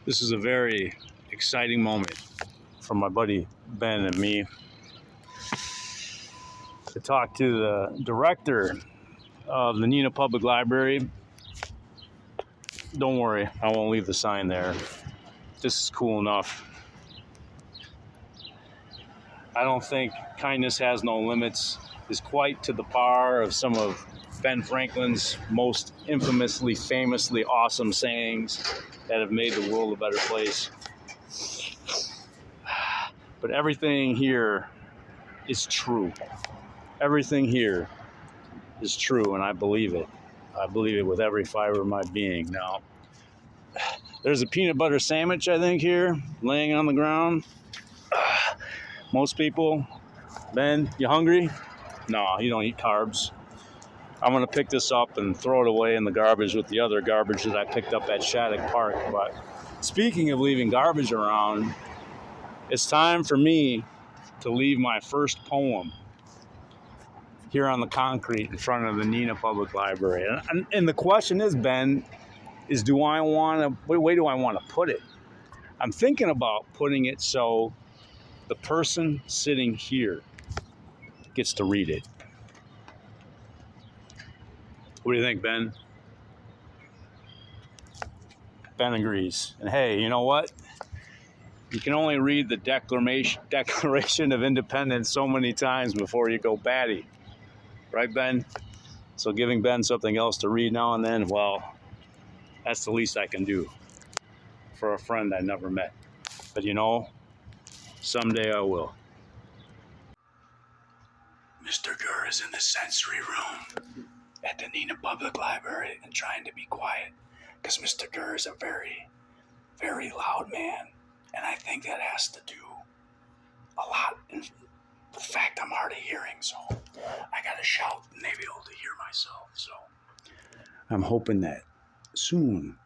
This is a very exciting moment for my buddy Ben and me to talk to the director of the Neenah Public Library. Don't worry, I won't leave the sign there. This is cool enough. I don't think kindness has no limits is quite to the par of some of Ben Franklin's most infamously, famously awesome sayings that have made the world a better place. But everything here is true. Everything here is true, and I believe it. I believe it with every fiber of my being. Now, there's a peanut butter sandwich, I think, here, laying on the ground. Most people, Ben, you hungry? No, you don't eat carbs. I'm going to pick this up and throw it away in the garbage with the other garbage that I picked up at Shattuck Park. But speaking of leaving garbage around, it's time for me to leave my first poem here on the concrete in front of the Neenah Public Library. And the question is, Ben, is what way do I want to put it? I'm thinking about putting it so the person sitting here gets to read it. What do you think, Ben? Ben agrees. And hey, you know what? You can only read the Declaration of Independence so many times before you go batty. Right, Ben? So giving Ben something else to read now and then, well, that's the least I can do for a friend I never met. But you know, someday I will. Mrgrrr is in the sensory room at the Neenah Public Library and trying to be quiet because Mrgrrr is a very, very loud man. And I think that has to do a lot with the fact I'm hard of hearing. So I got to shout and maybe able to hear myself. So I'm hoping that soon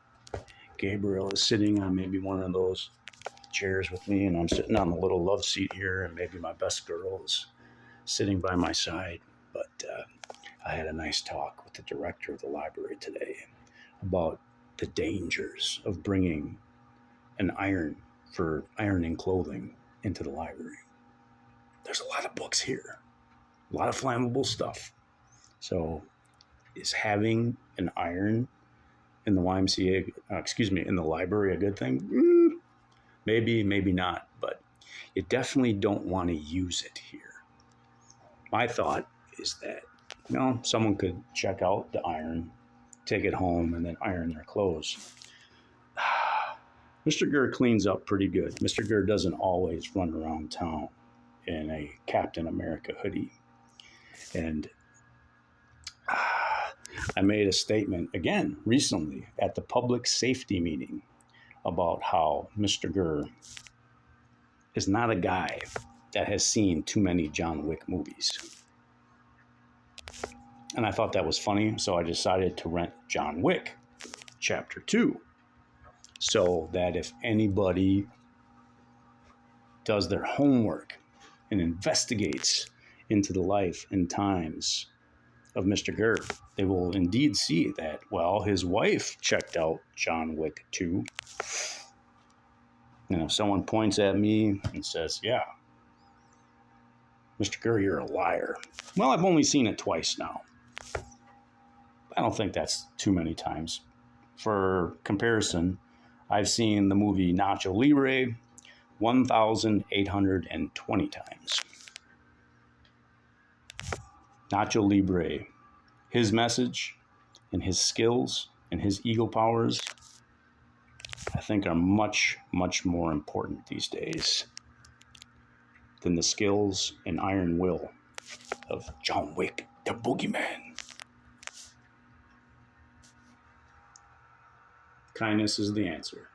Gabriel is sitting on maybe one of those chairs with me and I'm sitting on the little love seat here and maybe my best girl is sitting by my side. But I had a nice talk with the director of the library today about the dangers of bringing an iron for ironing clothing into the library. There's a lot of books here, a lot of flammable stuff. So is having an iron in the in the library a good thing? Maybe, maybe not, but you definitely don't want to use it here. My thought is that, someone could check out the iron, take it home, and then iron their clothes. Mrgrrr cleans up pretty good. Mrgrrr doesn't always run around town in a Captain America hoodie. And I made a statement again recently at the public safety meeting about how Mrgrrr is not a guy that has seen too many John Wick movies. And I thought that was funny, so I decided to rent John Wick Chapter 2. So that if anybody does their homework and investigates into the life and times of Mrgrrr, they will indeed see that, his wife checked out John Wick 2. If someone points at me and says, yeah, Mrgrrr, you're a liar. Well, I've only seen it twice now. I don't think that's too many times. For comparison, I've seen the movie Nacho Libre 1,820 times. Nacho Libre, his message and his skills and his ego powers, I think are much, much more important these days than the skills and iron will of John Wick, the boogeyman. Kindness is the answer.